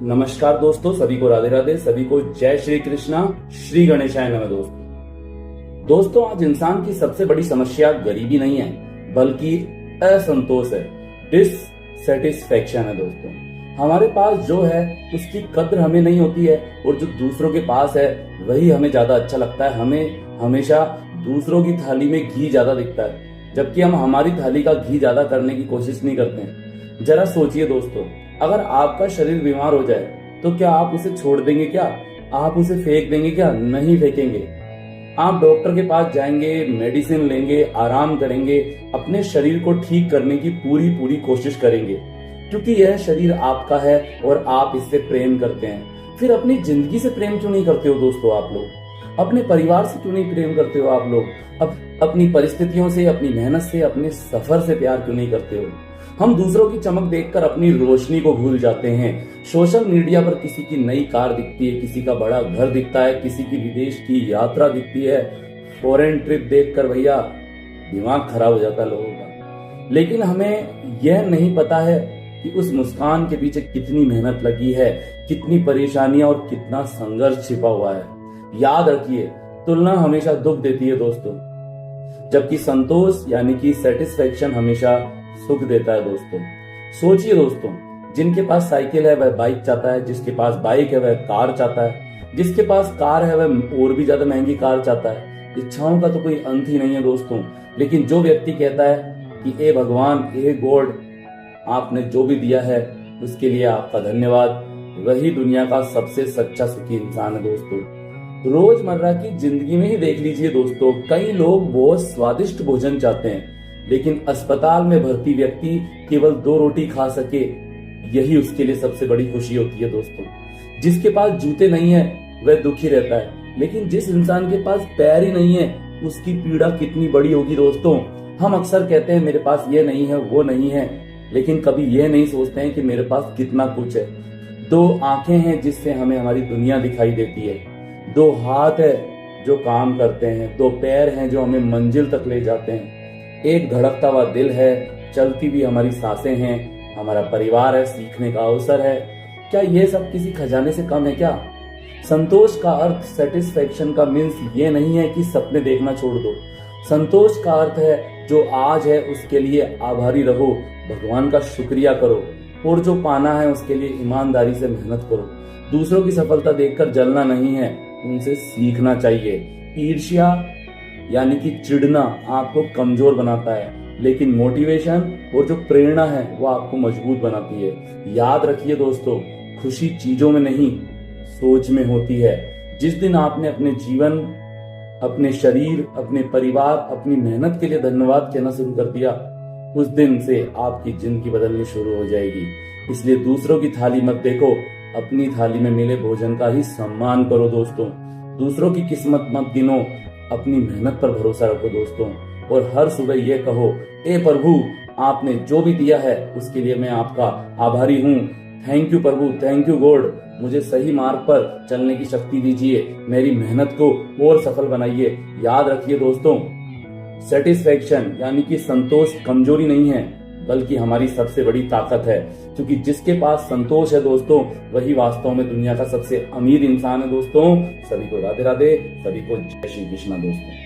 नमस्कार दोस्तों, सभी को राधे राधे, सभी को जय श्री कृष्णा, श्री गणेशाय नमः। दोस्तों आज इंसान की सबसे बड़ी समस्या गरीबी नहीं है बल्कि असंतोष है, डिससेटिस्फैक्शन है। दोस्तों हमारे पास जो है उसकी कद्र हमें नहीं होती है और जो दूसरों के पास है वही हमें ज्यादा अच्छा लगता है। हमें हमेशा दूसरों की थाली में घी ज्यादा दिखता है, जबकि हम हमारी थाली का घी ज्यादा करने की कोशिश नहीं करते हैं। जरा सोचिए दोस्तों, अगर आपका शरीर बीमार हो जाए तो क्या आप उसे छोड़ देंगे? क्या आप उसे फेंक देंगे? क्या नहीं फेंकेंगे। आप डॉक्टर के पास जाएंगे, मेडिसिन लेंगे, आराम करेंगे, अपने शरीर को ठीक करने की पूरी कोशिश करेंगे, क्योंकि यह शरीर आपका है और आप इससे प्रेम करते हैं। फिर अपनी जिंदगी से प्रेम क्यों नहीं करते हो दोस्तों? आप लोग अपने परिवार से क्यों नहीं प्रेम करते हो? आप लोग अपनी परिस्थितियों से, अपनी मेहनत से, अपने सफर से प्यार क्यों नहीं करते हो? हम दूसरों की चमक देखकर अपनी रोशनी को भूल जाते हैं। सोशल मीडिया पर किसी की नई कार दिखती है, किसी का बड़ा घर दिखता है, किसी की विदेश की यात्रा दिखती है। फॉरेन ट्रिप देखकर भैया दिमाग खराब हो जाता है लोगों का। लेकिन हमें यह नहीं पता है कि उस मुस्कान के पीछे कितनी मेहनत लगी है, कितनी परेशानियां और कितना संघर्ष छिपा हुआ है। याद रखिए, तुलना हमेशा दुख देती है दोस्तों, जबकि संतोष यानी कि सेटिस्फेक्शन हमेशा सुख देता है। दोस्तों सोचिए दोस्तों, जिनके पास साइकिल है वह बाइक चाहता है, जिसके पास बाइक है वह कार चाहता है, जिसके पास कार है वह और भी ज्यादा महंगी कार चाहता है। इच्छाओं का तो कोई अंत ही नहीं है दोस्तों। लेकिन जो व्यक्ति कहता है कि ए भगवान, ए गॉड, आपने जो भी दिया है उसके लिए आपका धन्यवाद, वही दुनिया का सबसे सच्चा सुखी इंसान है। दोस्तों रोजमर्रा की जिंदगी में ही देख लीजिए दोस्तों, कई लोग बहुत स्वादिष्ट भोजन चाहते हैं, लेकिन अस्पताल में भर्ती व्यक्ति केवल 2 रोटी खा सके, यही उसके लिए सबसे बड़ी खुशी होती है। दोस्तों जिसके पास जूते नहीं है वह दुखी रहता है, लेकिन जिस इंसान के पास पैर ही नहीं है उसकी पीड़ा कितनी बड़ी होगी। दोस्तों हम अक्सर कहते हैं मेरे पास ये नहीं है, वो नहीं है, लेकिन कभी यह नहीं सोचते हैं कि मेरे पास कितना कुछ है। 2 आंखें हैं जिससे हमें हमारी दुनिया दिखाई देती है, 2 हाथ है जो काम करते हैं, 2 पैर हैं जो हमें मंजिल तक ले जाते हैं, एक धड़कता हुआ दिल है, चलती भी हमारी सांसें हैं, हमारा परिवार है, सीखने का अवसर है। क्या ये सब किसी खजाने से कम है क्या? संतोष का अर्थ, सेटिस्फेक्शन का मीन्स ये नहीं है कि सपने देखना छोड़ दो। संतोष का अर्थ है जो आज है उसके लिए आभारी रहो, भगवान का शुक्रिया करो, और जो पाना है उसके लिए ईमानदारी से मेहनत करो। दूसरों की सफलता देखकर जलना नहीं है, उनसे सीखना चाहिए। ईर्ष्या यानी कि चिढ़ना आपको कमजोर बनाता है, लेकिन मोटिवेशन और जो प्रेरणा है वो आपको मजबूत बनाती है। याद रखिए दोस्तों, खुशी चीजों में नहीं सोच में होती है। जिस दिन आपने अपने जीवन, अपने शरीर, अपने परिवार, अपनी मेहनत के लिए धन्यवाद कहना शुरू कर दिया, उस दिन से आपकी जिंदगी बदलनी शुरू हो जाएगी। इसलिए दूसरों की थाली मत देखो, अपनी थाली में मिले भोजन का ही सम्मान करो। दोस्तों दूसरों की किस्मत मत गिनो, अपनी मेहनत पर भरोसा रखो दोस्तों। और हर सुबह ये कहो, ए प्रभु, आपने जो भी दिया है उसके लिए मैं आपका आभारी हूँ। Thank you Prabhu, thank you God, मुझे सही मार्ग पर चलने की शक्ति दीजिए, मेरी मेहनत को और सफल बनाइए। याद रखिए दोस्तों, सेटिस्फेक्शन यानी कि संतोष कमजोरी नहीं है बल्कि हमारी सबसे बड़ी ताकत है, क्योंकि जिसके पास संतोष है दोस्तों वही वास्तव में दुनिया का सबसे अमीर इंसान है। दोस्तों सभी को राधे राधे, सभी को जय श्री कृष्णा। दोस्तों